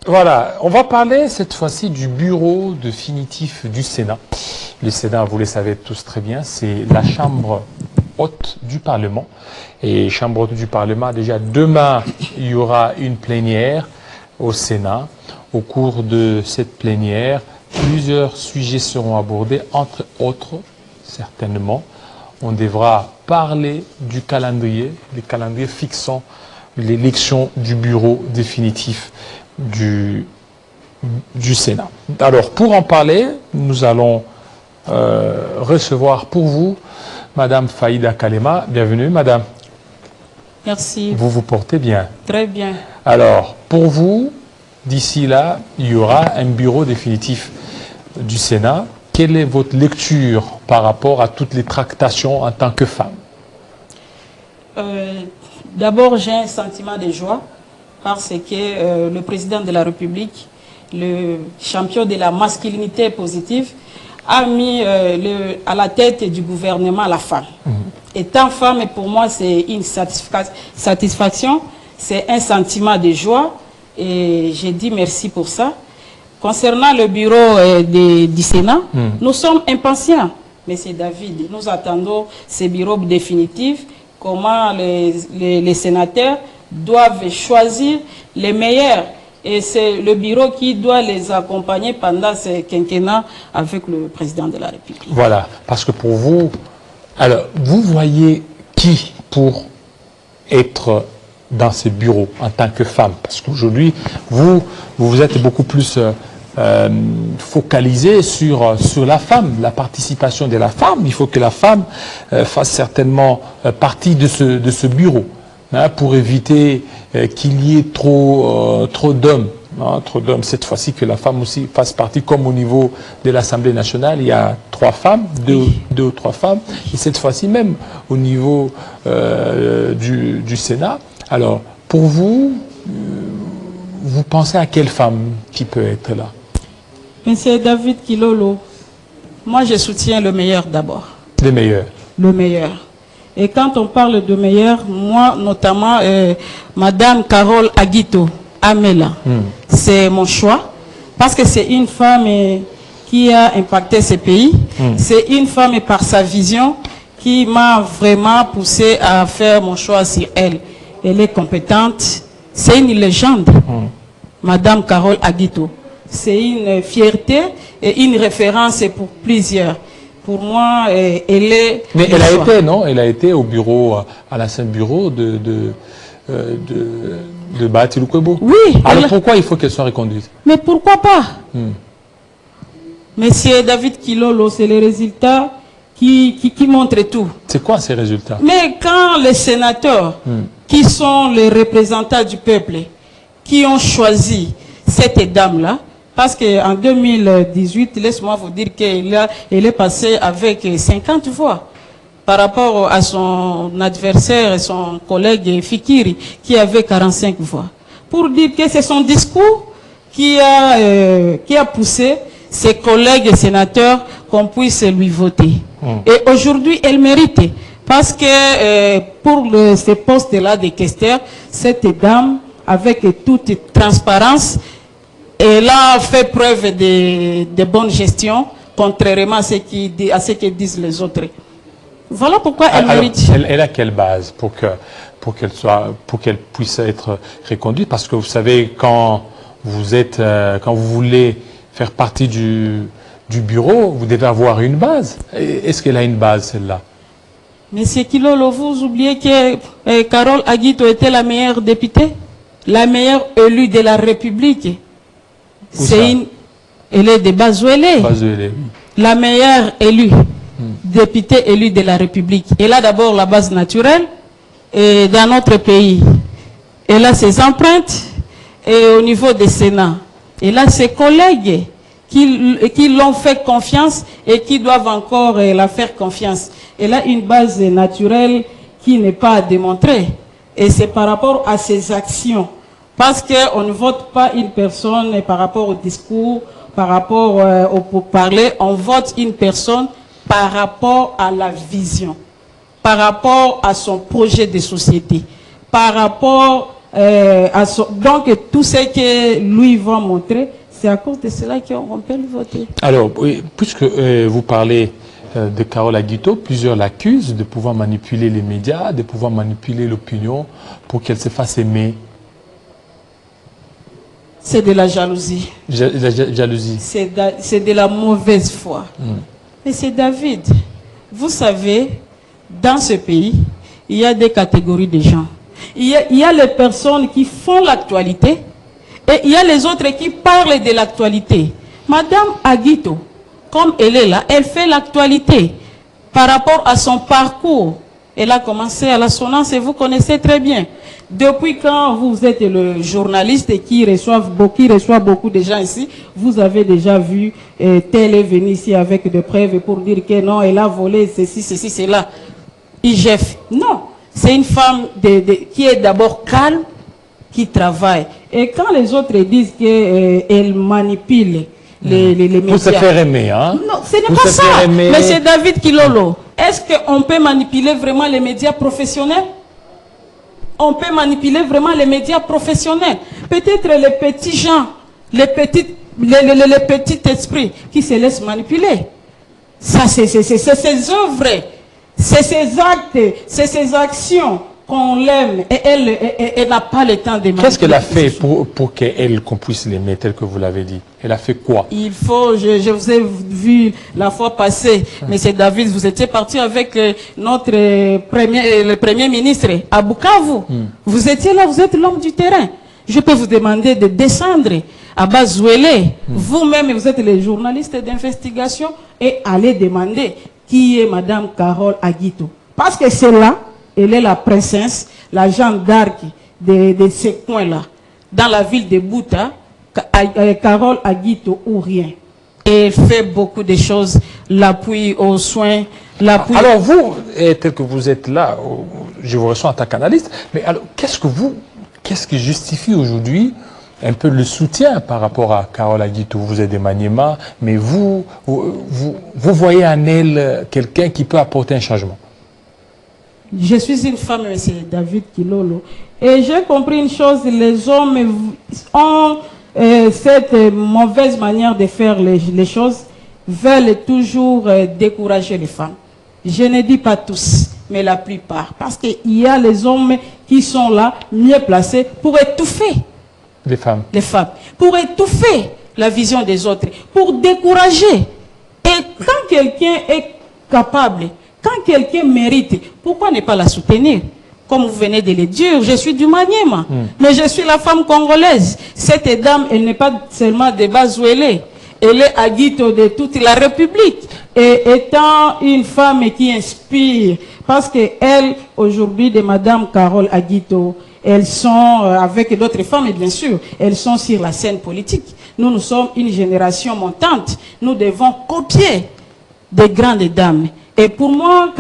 Voilà, on va parler cette fois-ci du bureau définitif du Sénat. Le Sénat, vous le savez tous très bien, c'est la chambre haute du Parlement. Et chambre haute du Parlement, déjà demain, il y aura une plénière au Sénat. Au cours de cette plénière, plusieurs sujets seront abordés, entre autres, certainement, on devra parler du calendrier, les calendriers fixant l'élection du bureau définitif du Sénat. Alors, pour en parler, nous allons recevoir pour vous Madame Faïda Kalema. Bienvenue, Madame. Merci. Vous vous portez bien? Très bien. Alors, pour vous, d'ici là, il y aura un bureau définitif du Sénat. Quelle est votre lecture par rapport à toutes les tractations en tant que femme? D'abord, j'ai un sentiment de joie parce que le président de la République, le champion de la masculinité positive, a mis à la tête du gouvernement la femme. Étant femme, pour moi, c'est une satisfaction, c'est un sentiment de joie et j'ai dit merci pour ça. Concernant le bureau du Sénat, nous sommes impatients, Monsieur David. Nous attendons ce bureau définitif, comment les sénateurs doivent choisir les meilleurs. Et c'est le bureau qui doit les accompagner pendant ce quinquennat avec le président de la République. Voilà, parce que pour vous, alors, vous voyez qui pour être dans ce bureau en tant que femme? Parce qu'aujourd'hui, vous êtes beaucoup plus focalisé sur la femme, la participation de la femme. Il faut que la femme fasse certainement partie de ce bureau, hein, pour éviter qu'il y ait trop d'hommes. Trop d'hommes, cette fois-ci que la femme aussi fasse partie, comme au niveau de l'Assemblée nationale, il y a 3 femmes, deux ou 3 femmes, et cette fois-ci même au niveau du Sénat. Alors, pour vous, vous pensez à quelle femme qui peut être là? Monsieur David Kilolo, moi je soutiens le meilleur d'abord. Le meilleur. Le meilleur. Et quand on parle de meilleur, moi notamment, Madame Carole Aguito Amela, c'est mon choix, parce que c'est une femme qui a impacté ce pays. C'est une femme par sa vision qui m'a vraiment poussé à faire mon choix sur elle. Elle est compétente, c'est une légende, Madame Carole Aguito. C'est une fierté et une référence pour plusieurs. Pour moi, elle est... Mais elle a été, non? Elle a été au bureau, à l'ancien bureau de Bahati Lukwebo. Oui. Alors pourquoi il faut qu'elle soit reconduite? Mais pourquoi pas? Monsieur David Kilolo, c'est les résultats qui montrent tout. C'est quoi ces résultats? Mais quand les sénateurs, qui sont les représentants du peuple, qui ont choisi cette dame-là, parce qu'en 2018, laisse-moi vous dire qu'elle est passée avec 50 voix par rapport à son adversaire, son collègue Fikiri, qui avait 45 voix. Pour dire que c'est son discours qui a poussé ses collègues sénateurs qu'on puisse lui voter. Et aujourd'hui, elle mérite. Parce que pour ce poste-là de questeur, cette dame, avec toute transparence, elle a fait preuve de bonne gestion, contrairement à ce que disent les autres. Voilà pourquoi elle mérite. Elle a quelle base pour qu'elle puisse être reconduite? Parce que vous savez, quand vous voulez faire partie du bureau, vous devez avoir une base. Est-ce qu'elle a une base, celle-là? Monsieur Kilolo, vous oubliez que Carole Aguito était la meilleure députée, la meilleure élue de la République. Elle est de Bazoélé. Bazoélé, oui. La meilleure élue, députée élue de la République. Elle a d'abord la base naturelle et dans notre pays. Elle a ses empreintes et au niveau des Sénats. Elle a ses collègues qui l'ont fait confiance et qui doivent encore la faire confiance. Elle a une base naturelle qui n'est pas à démontrer. Et c'est par rapport à ses actions. Parce qu'on ne vote pas une personne par rapport au discours, par rapport au pourparler. On vote une personne par rapport à la vision, par rapport à son projet de société, par rapport Donc, tout ce que lui va montrer, c'est à cause de cela qu'on peut le voter. Alors, puisque vous parlez de Carole Aguito, plusieurs l'accusent de pouvoir manipuler les médias, de pouvoir manipuler l'opinion pour qu'elle se fasse aimer. C'est de la jalousie. Jalousie. C'est de la mauvaise foi. Mais c'est David. Vous savez, dans ce pays, il y a des catégories de gens. Il y a les personnes qui font l'actualité et il y a les autres qui parlent de l'actualité. Madame Aguito, comme elle est là, elle fait l'actualité par rapport à son parcours. Elle a commencé à la Sonance et vous connaissez très bien. Depuis quand vous êtes le journaliste qui reçoit beaucoup de gens ici, vous avez déjà vu tel est venu ici avec des preuves pour dire que non, elle a volé ceci, cela. IGF. Non, c'est une femme qui est d'abord calme, qui travaille. Et quand les autres disent qu'elle manipule les médias... Pour se faire aimer, hein? Non, ce n'est pas ça. Mais c'est David Kilolo. Est-ce qu'on peut manipuler vraiment les médias professionnels? On peut manipuler vraiment les médias professionnels. Peut-être les petits gens, les petits esprits qui se laissent manipuler. Ça, c'est ses œuvres, c'est ses actes, c'est ses actions qu'on l'aime. Et elle n'a pas le temps de manipuler. Qu'est-ce qu'elle a fait pour qu'on puisse l'aimer, tel que vous l'avez dit? Elle a fait quoi? Il faut, je vous ai vu la fois passée, M. David, vous étiez parti avec le Premier ministre à Bukavu. Vous étiez là, vous êtes l'homme du terrain. Je peux vous demander de descendre à Bazouélé. Vous-même, vous êtes les journalistes d'investigation et allez demander qui est Madame Carole Aguito. Parce que c'est là, elle est la princesse, la Jeanne d'Arc de ces coins-là. Dans la ville de Bouta, Carole Aguito ou rien. Et elle fait beaucoup de choses, l'appui aux soins, l'appui... Alors vous, tel que vous êtes là, je vous reçois en tant qu'analyste, mais alors qu'est-ce qui justifie aujourd'hui un peu le soutien par rapport à Carole Aguito? Vous êtes des Maniema, mais vous voyez en elle quelqu'un qui peut apporter un changement? Je suis une femme, M. David Kilolo, et j'ai compris une chose, les hommes ont cette mauvaise manière de faire les choses, veulent toujours décourager les femmes. Je ne dis pas tous, mais la plupart, parce qu'il y a les hommes qui sont là, mieux placés, pour étouffer les femmes, pour étouffer la vision des autres, pour décourager. Et quand quelqu'un est capable, quand quelqu'un mérite, pourquoi ne pas la soutenir? Comme vous venez de le dire, je suis du Maniema, mais je suis la femme congolaise. Cette dame, elle n'est pas seulement de Bazouélé, elle est Aguito de toute la République. Et étant une femme qui inspire, parce qu'elle, aujourd'hui, de Madame Carole Aguito, elles sont, avec d'autres femmes, et bien sûr, elles sont sur la scène politique. Nous sommes une génération montante. Nous devons copier des grandes dames. Et pour moi,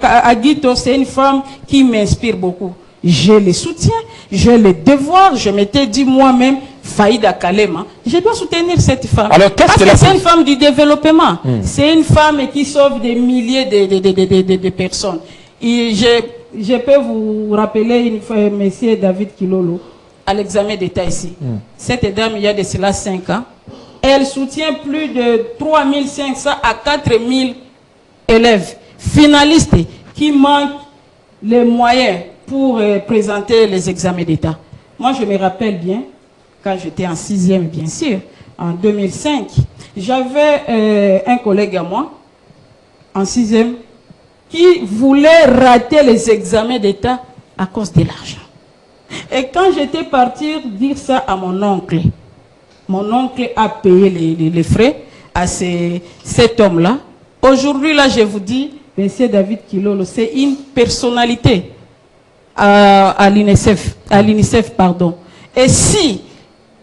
Aguito, c'est une femme qui m'inspire beaucoup. Je les soutiens, j'ai le devoir, je m'étais dit moi-même, Faïda Kalema, je dois soutenir cette femme. Alors, parce que c'est une femme du développement. C'est une femme qui sauve des milliers de personnes. Et je peux vous rappeler une fois, M. David Kilolo, à l'examen d'État ici. Cette dame, il y a de cela 5 ans, elle soutient plus de 3500 à 4000 élèves finalistes qui manquent les moyens pour présenter les examens d'État. Moi, je me rappelle bien, quand j'étais en 6e, bien sûr, en 2005, j'avais un collègue à moi, en 6e, qui voulait rater les examens d'État à cause de l'argent. Et quand j'étais parti dire ça à mon oncle a payé les frais à cet homme-là. Aujourd'hui, là, je vous dis, M. David Kilolo, c'est une personnalité à l'UNICEF, pardon. Et si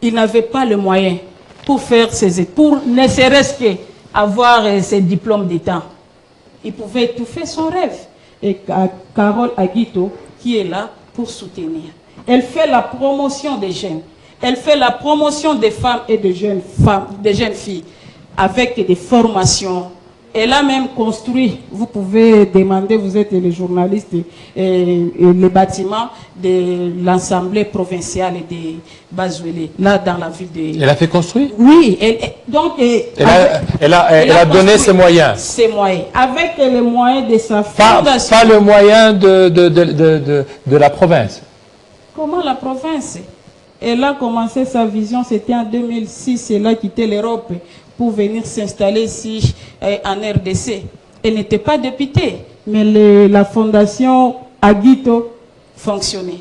il n'avait pas le moyen pour faire ses études, pour ne serait-ce qu'avoir ses diplômes d'État, il pouvait étouffer son rêve. Et Carole Aguito, qui est là pour soutenir. Elle fait la promotion des jeunes. Elle fait la promotion des femmes et des jeunes filles avec des formations Elle a même construit, vous pouvez demander, vous êtes les journalistes, les bâtiments de l'Assemblée provinciale de Bazouélé, là dans la ville de... Elle a fait construire? Oui, elle a donné ses moyens. Ses moyens. Avec les moyens de sa fondation. Pas le moyen de la province. Comment la province? Elle a commencé sa vision, c'était en 2006, elle a quitté l'Europe pour venir s'installer ici en RDC. Elle n'était pas députée, mais la fondation Aguito fonctionnait.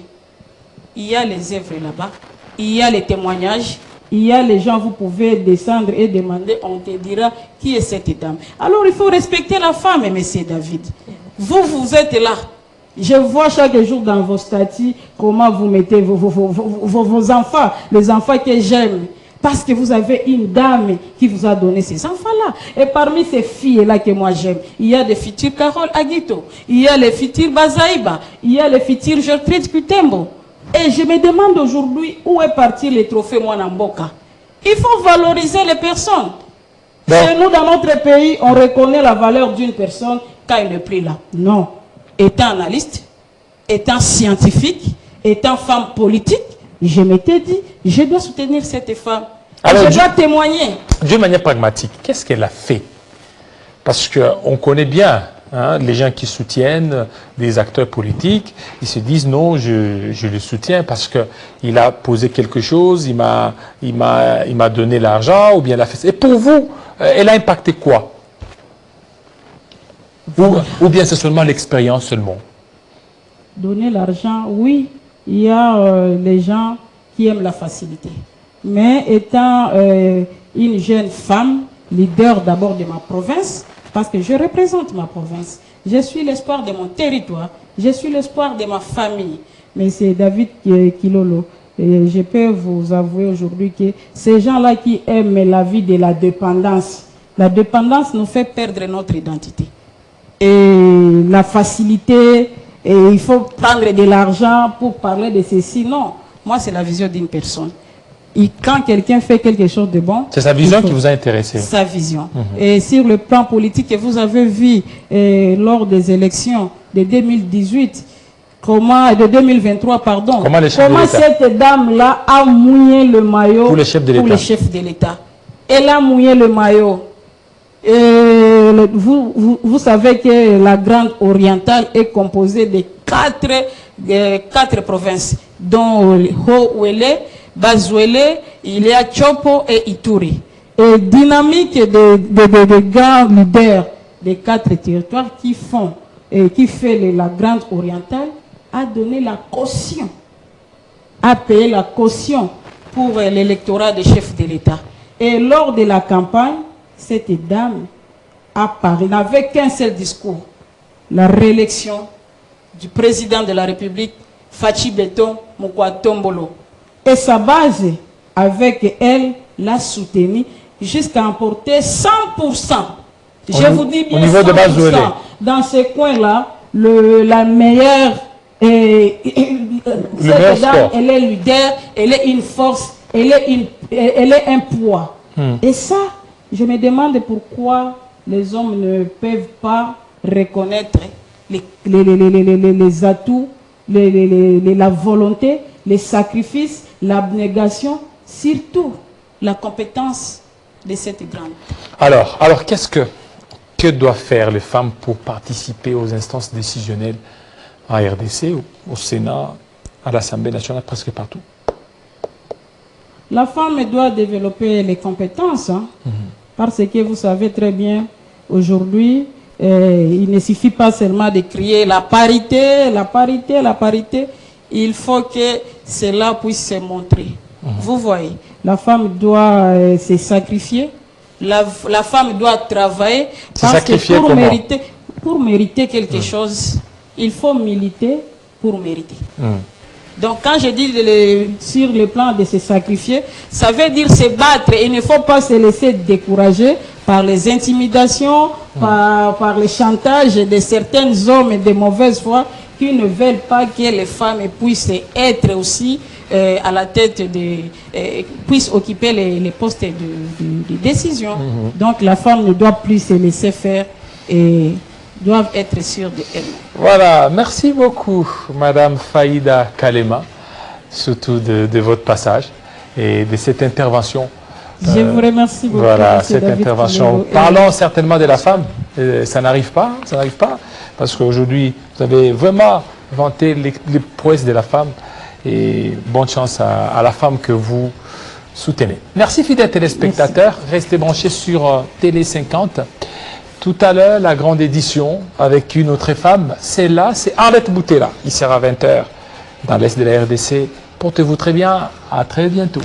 Il y a les œuvres là-bas, il y a les témoignages, il y a les gens, vous pouvez descendre et demander, on te dira qui est cette dame. Alors il faut respecter la femme, monsieur David. Vous êtes là. Je vois chaque jour dans vos statuts comment vous mettez vos enfants, les enfants que j'aime. Parce que vous avez une dame qui vous a donné ces enfants-là. Et parmi ces filles-là que moi j'aime, il y a des futures Carole Aguito, il y a les futures Bazaïba, il y a les futures Gertrude Kutembo. Et je me demande aujourd'hui où est parti le trophée Mwanamboka. Il faut valoriser les personnes. Bon. Chez nous, dans notre pays, on reconnaît la valeur d'une personne quand elle n'est plus là. Non. Étant analyste, étant scientifique, étant femme politique, je m'étais dit, je dois soutenir cette femme. Alors, je dois témoigner. D'une manière pragmatique, qu'est-ce qu'elle a fait? Parce qu'on connaît bien hein, les gens qui soutiennent des acteurs politiques. Ils se disent non, je le soutiens parce qu'il a posé quelque chose, il m'a donné l'argent ou bien la fait. Et pour vous, elle a impacté quoi? Ou bien c'est seulement l'expérience seulement? Donner l'argent, oui. Il y a les gens qui aiment la facilité. Mais étant une jeune femme, leader d'abord de ma province, parce que je représente ma province, je suis l'espoir de mon territoire, je suis l'espoir de ma famille. Mais c'est David Kilolo. Et je peux vous avouer aujourd'hui que ces gens-là qui aiment la vie de la dépendance nous fait perdre notre identité. Et la facilité... Et il faut prendre de l'argent pour parler de ceci. Non, moi c'est la vision d'une personne. Et quand quelqu'un fait quelque chose de bon... C'est sa vision qui vous a intéressé. Sa vision. Et sur le plan politique que vous avez vu lors des élections de 2018, de 2023, pardon, comment cette dame-là a mouillé le maillot pour les chefs de l'État. Elle a mouillé le maillot. Vous savez que la Grande Orientale est composée de quatre provinces, dont Haut-Ouélé, Bazouélé, il y a Chopo et Ituri. Et dynamique de grands leaders des 4 territoires qui fait la Grande Orientale a donné la caution, a payé la caution pour l'électorat des chefs de l'État. Et lors de la campagne, cette dame a parlé, n'avait qu'un seul discours, la réélection du président de la République, Fachi Beton Mokwa-Tombolo. Et sa base, avec elle, l'a soutenu jusqu'à emporter 100%. Je vous dis bien 100%. Dans ce coin-là, la meilleure, cette dame, elle est leader, elle est une force, elle est un poids. Et ça, je me demande pourquoi les hommes ne peuvent pas reconnaître les atouts, la volonté, les sacrifices, l'abnégation, surtout la compétence de cette grande. Alors que doivent faire les femmes pour participer aux instances décisionnelles à RDC, au Sénat, à l'Assemblée nationale, presque partout? La femme doit développer les compétences, hein, parce que vous savez très bien, aujourd'hui, il ne suffit pas seulement de crier la parité, la parité, la parité. Il faut que cela puisse se montrer. Vous voyez, la femme doit se sacrifier, la femme doit travailler, parce que pour mériter quelque chose, il faut militer pour mériter. Donc quand je dis sur le plan de se sacrifier, ça veut dire se battre. Il ne faut pas se laisser décourager par les intimidations, par les chantages de certains hommes de mauvaise foi qui ne veulent pas que les femmes puissent être aussi à la tête puissent occuper les postes de décision. Donc la femme ne doit plus se laisser faire et doivent être sûres d'elle. Voilà, merci beaucoup Madame Faïda Kalema, surtout de votre passage et de cette intervention. Je vous remercie beaucoup. Voilà, cette intervention. Parlons certainement de la femme. Ça n'arrive pas, parce qu'aujourd'hui, vous avez vraiment vanté les prouesses de la femme. Et bonne chance à la femme que vous soutenez. Merci fidèles téléspectateurs. Restez branchés sur Télé 50. Tout à l'heure, la grande édition avec une autre femme. C'est Arlette Boutella. Il sera 20 h dans l'Est de la RDC. Portez-vous très bien. À très bientôt.